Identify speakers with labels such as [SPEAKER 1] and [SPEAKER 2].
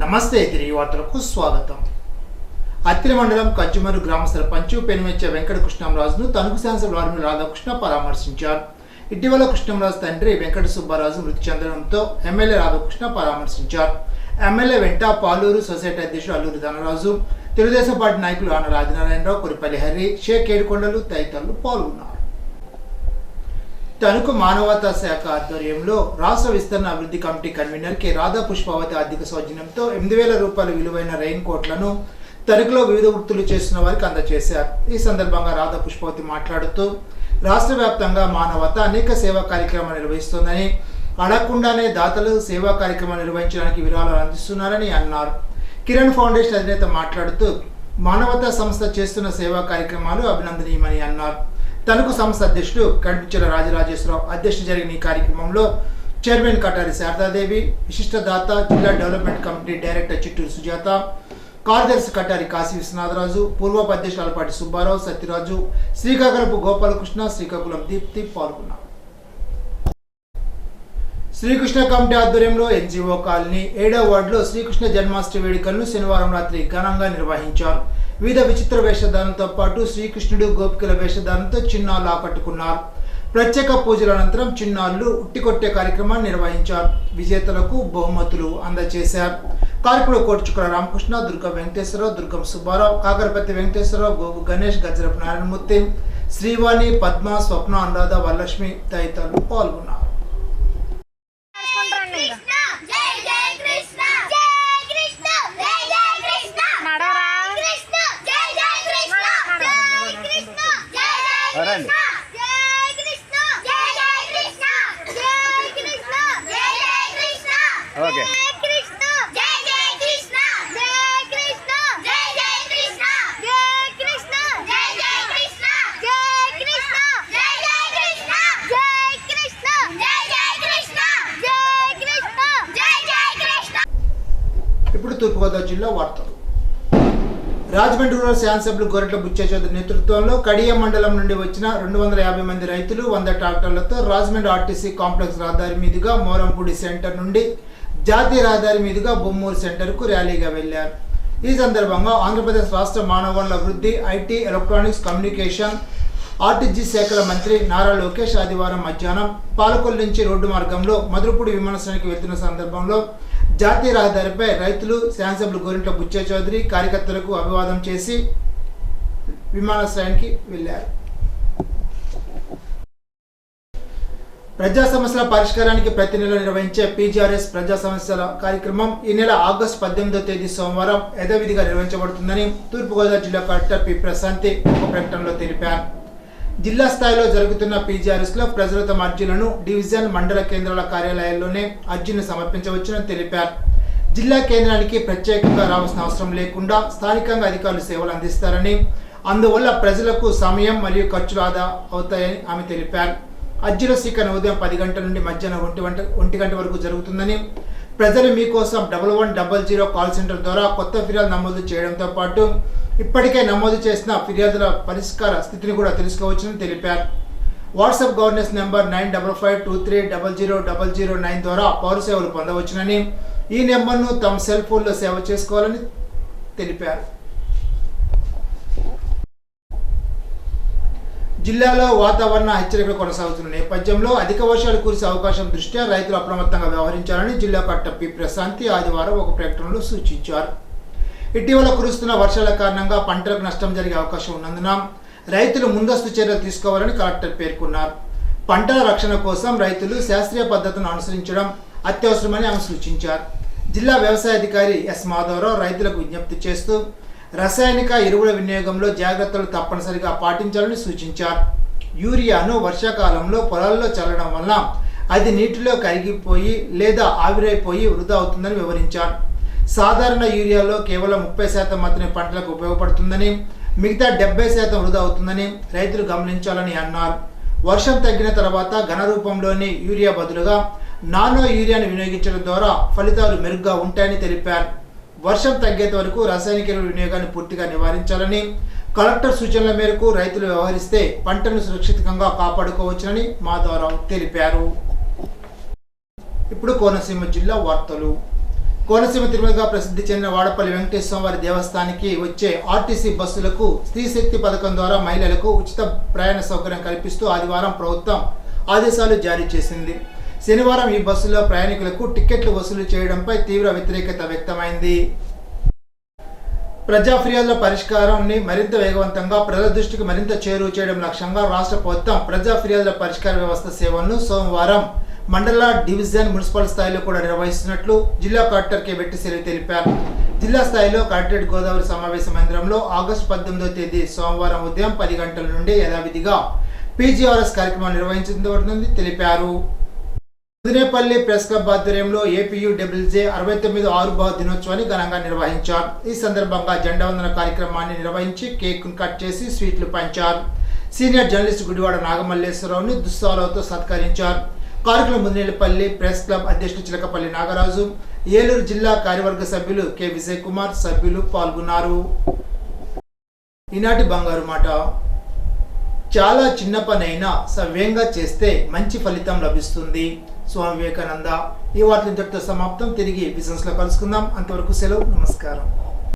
[SPEAKER 1] నమస్తే తిరిగి వార్తలకు స్వాగతం. అత్తిలి మండలం కజ్జిమరు గ్రామ సర్పంచ్ పెనుమెచ్చ వెంకట కృష్ణంరాజును తణుకు శాసనసభ్యులు ఆర్మీ రాధాకృష్ణ పరామర్శించారు. ఇటీవల కృష్ణంరాజు తండ్రి వెంకట సుబ్బారాజు మృతి చెందడంతో ఎమ్మెల్యే రాధాకృష్ణ పరామర్శించారు. ఎమ్మెల్యే వెంట పాలూరు సొసైటీ అధ్యక్షుడు అల్లూరి ధనరాజు, తెలుగుదేశం పార్టీ నాయకులు ఆన రాజనారాయణరావు, కొరిపల్లి హరి, షేక్ ఏడుకొండలు తదితరులు పాల్గొన్నారు. తణుకు మానవతా శాఖ ఆధ్వర్యంలో రాష్ట్ర విస్తరణ అభివృద్ధి కమిటీ కన్వీనర్ కె రాధా పుష్పావతి ఆర్థిక సౌజన్యంతో 8,000 రూపాయల విలువైన రెయిన్ కోట్లను తణుకులో వివిధ వృత్తులు చేస్తున్న వారికి అందజేశారు. ఈ సందర్భంగా రాధా పుష్పావతి మాట్లాడుతూ రాష్ట్ర వ్యాప్తంగా మానవత అనేక సేవా కార్యక్రమాలు నిర్వహిస్తోందని, అడగకుండానే దాతలు సేవా కార్యక్రమాలు నిర్వహించడానికి విరాళాలు అందిస్తున్నారని అన్నారు. కిరణ్ ఫౌండేషన్ అధినేత మాట్లాడుతూ మానవతా సంస్థ చేస్తున్న సేవా కార్యక్రమాలు అభినందనీయమని అన్నారు. తణుకు సంస్థ అధ్యక్షుడు కడిపిచ్చల రాజరాజేశ్వరరావు అధ్యక్షత జరిగిన ఈ కార్యక్రమంలో చైర్మన్ కటారి శారదాదేవి, విశిష్ట దాత జిల్లా development committee director Chitturu Sujatha, కార్యదర్శి కటారి కాశీ విశ్వనాథరాజు, పూర్వోపాధ్యక్షులు అలపాటి సుబ్బారావు, సత్యరాజు, శ్రీకాకుళపు గోపాలకృష్ణ, శ్రీకాకుళం దీప్తి పాల్గొన్నారు. శ్రీకృష్ణ కమిటీ ఆధ్వర్యంలో ఎన్జిఓ కాలనీ 7వ వార్డులో శ్రీకృష్ణ జన్మాష్టమి వేడుకలను శనివారం రాత్రి ఘనంగా నిర్వహించారు. వివిధ విచిత్ర వేషధారణతో పాటు శ్రీకృష్ణుడు గోపికల వేషధారణతో చిన్నారులు ఆకట్టుకున్నారు. ప్రత్యేక పూజల అనంతరం చిన్నారులు ఉట్టికొట్టే కార్యక్రమాన్ని నిర్వహించారు. విజేతలకు బహుమతులు అందజేశారు. కార్యక్రమంలో కోటిచుక్కల రామకృష్ణ, దుర్గం వెంకటేశ్వరరావు, దుర్గం సుబ్బారావు, కాకరపతి వెంకటేశ్వరరావు, గోగు గణేష్, గజరపు నారాయణమూర్తి, శ్రీవాణి, పద్మ, స్వప్న, అనురాధ, వరలక్ష్మి తదితరులు పాల్గొన్నారు. ఇప్పుడు తూర్పుగోదావరి జిల్లా వార్తలు. రాజమండ్రి రూరల్ శాసనసభ్యులు గొర్రెట్ల బుచ్చయ్య చౌదరి నేతృత్వంలో కడియం మండలం నుండి వచ్చిన 250 మంది రైతులు 100 ట్రాక్టర్లతో రాజమండ్రి ఆర్టీసీ కాంప్లెక్స్ రహదారి మీదుగా మోరంపూడి సెంటర్ నుండి జాతీయ రహదారి మీదుగా బొమ్మూరు సెంటర్కు ర్యాలీగా వెళ్లారు. ఈ సందర్భంగా ఆంధ్రప్రదేశ్ రాష్ట్ర మానవ వనరుల అభివృద్ధి, ఐటీ, ఎలక్ట్రానిక్స్, కమ్యూనికేషన్, ఆర్టీజీ శాఖల మంత్రి నారా లోకేష్ ఆదివారం మధ్యాహ్నం పాలకొల్లు నుంచి రోడ్డు మార్గంలో మధురపూడి విమానాశ్రయానికి వెళ్తున్న సందర్భంలో జాతీయ రహదారిపై రైతులు, శాసనసభ్యులు గొర్రెట్ల బుచ్చయ్య చౌదరి కార్యకర్తలకు అభివాదం చేసి విమానాశ్రయానికి వెళ్లారు. ప్రజా సమస్యల పరిష్కారానికి ప్రతి నెల నిర్వహించే పీజీఆర్ఎస్ ప్రజా సమస్యల కార్యక్రమం ఈ నెల ఆగస్టు 18వ తేదీ సోమవారం యథావిధిగా నిర్వహించబడుతుందని తూర్పుగోదావరి జిల్లా కలెక్టర్ పి ప్రశాంతి ఒక ప్రకటనలో తెలిపారు. జిల్లా స్థాయిలో జరుగుతున్న పీజీఆర్ఎస్లో ప్రజలు తమ అర్జీలను డివిజన్, మండల కేంద్రాల కార్యాలయాల్లోనే అర్జీని సమర్పించవచ్చునని తెలిపారు. జిల్లా కేంద్రానికి ప్రత్యేకంగా రావాల్సిన అవసరం లేకుండా స్థానికంగా అధికారులు సేవలు అందిస్తారని, అందువల్ల ప్రజలకు సమయం మరియు ఖర్చులు ఆదా అవుతాయని ఆమె తెలిపారు. అర్జీల స్వీకరణ ఉదయం 10 గంటల నుండి మధ్యాహ్నం 1 గంట వరకు జరుగుతుందని, ప్రజలు మీకోసం 1100 కాల్ సెంటర్ ద్వారా కొత్త ఫిర్యాదు నమోదు చేయడంతో పాటు ఇప్పటికే నమోదు చేసిన ఫిర్యాదుల పరిష్కార స్థితిని కూడా తెలుసుకోవచ్చని తెలిపారు. వాట్సాప్ గవర్నెన్స్ నెంబర్ 9552300009 ద్వారా పౌర సేవలు పొందవచ్చునని, ఈ నెంబర్ను తమ సెల్ ఫోన్లో సేవ చేసుకోవాలని తెలిపారు. జిల్లాలో వాతావరణ హెచ్చరికలు కొనసాగుతున్న నేపథ్యంలో అధిక వర్షాలు కురిసే అవకాశం దృష్ట్యా రైతులు అప్రమత్తంగా వ్యవహరించాలని జిల్లా కలెక్టర్ పి ప్రశాంతి ఆదివారం ఒక ప్రకటనలో సూచించారు. ఇటీవల కురుస్తున్న వర్షాల కారణంగా పంటలకు నష్టం జరిగే అవకాశం ఉన్నందున రైతులు ముందస్తు చర్యలు తీసుకోవాలని కలెక్టర్ పేర్కొన్నారు. పంటల రక్షణ కోసం రైతులు శాస్త్రీయ పద్ధతులను అనుసరించడం అత్యవసరమని ఆమె సూచించారు. జిల్లా వ్యవసాయ అధికారి ఎస్ మాధవరావు రైతులకు విజ్ఞప్తి చేస్తూ రసాయనిక ఎరువుల వినియోగంలో జాగ్రత్తలు తప్పనిసరిగా పాటించాలని సూచించారు. యూరియాను వర్షాకాలంలో పొలాల్లో చల్లడం వల్ల అది నీటిలో కరిగిపోయి లేదా ఆవిరైపోయి వృధా అవుతుందని వివరించారు. సాధారణ యూరియాలో కేవలం 30% మాత్రమే పంటలకు ఉపయోగపడుతుందని, మిగతా 70% వృధా అవుతుందని రైతులు గమనించాలని అన్నారు. వర్షం తగ్గిన తర్వాత ఘన రూపంలోని యూరియా బదులుగా నానో యూరియాను వినియోగించడం ద్వారా ఫలితాలు మెరుగ్గా ఉంటాయని తెలిపారు. వర్షం తగ్గేంత వరకు రసాయనిక ఎరువుల వినియోగాన్ని పూర్తిగా నివారించాలని, కలెక్టర్ సూచనల మేరకు రైతులు వ్యవహరిస్తే పంటను సురక్షితంగా కాపాడుకోవచ్చునని మాధవరావు తెలిపారు. ఇప్పుడు కోనసీమ జిల్లా వార్తలు. కోనసీమ తిరుమలగా ప్రసిద్ధి చెందిన వాడపల్లి వెంకటేశ్వర వారి దేవస్థానానికి వచ్చే ఆర్టీసీ బస్సులకు స్త్రీశక్తి పథకం ద్వారా మహిళలకు ఉచిత ప్రయాణ సౌకర్యం కల్పిస్తూ ఆదివారం ప్రభుత్వం ఆదేశాలు జారీ చేసింది. శనివారం ఈ బస్సులో ప్రయాణికులకు టికెట్లు వసూలు చేయడంపై తీవ్ర వ్యతిరేకత వ్యక్తమైంది. ప్రజా ఫిర్యాదుల పరిష్కారాన్ని మరింత వేగవంతంగా ప్రజల దృష్టికి మరింత చేరువ చేయడం లక్ష్యంగా రాష్ట్ర ప్రభుత్వం ప్రజా ఫిర్యాదుల పరిష్కార వ్యవస్థ సేవలను సోమవారం మండల, డివిజన్, మున్సిపల్ స్థాయిలో కూడా నిర్వహిస్తున్నట్లు జిల్లా కలెక్టర్ కె వెట్టిశ్రీ తెలిపారు. జిల్లా స్థాయిలో కలెక్టరేట్ గోదావరి సమావేశ మందిరంలో ఆగస్టు 18వ తేదీ సోమవారం ఉదయం 10 గంటల నుండి యథావిధిగా పీజీఆర్ఎస్ కార్యక్రమం నిర్వహించబడుతుందని తెలిపారు. ముదినేపల్లి ప్రెస్ క్లబ్ ఆధ్వర్యంలో ఏపీయూడబ్ల్యూజే 69వ ఆవిర్భావ దినోత్సవాన్ని ఘనంగా నిర్వహించారు. ఈ సందర్భంగా జెండా వందన కార్యక్రమాన్ని నిర్వహించి కేక్ కట్ చేసి స్వీట్లు పంచారు. సీనియర్ జర్నలిస్ట్ గుడివాడ నాగమల్లేశ్వరరావుని దుస్సాలతో సత్కరించారు. కార్యక్రమం ముదినేపల్లి ప్రెస్ క్లబ్ అధ్యక్షుడు చిలకపల్లి నాగరాజు, ఏలూరు జిల్లా కార్యవర్గ సభ్యులు కె విజయ్ కుమార్ సభ్యులు పాల్గొన్నారు. ఈనాటి బంగారు మాట. చాలా చిన్న పనైనా సవ్యంగా చేస్తే మంచి ఫలితం లభిస్తుంది. స్వామి వివేకానంద. ఈ వార్తలు ఇంతటితో సమాప్తం. తిరిగి బిజినెస్ లో కలుసుకుందాం. అంతవరకు సెలవు. నమస్కారం.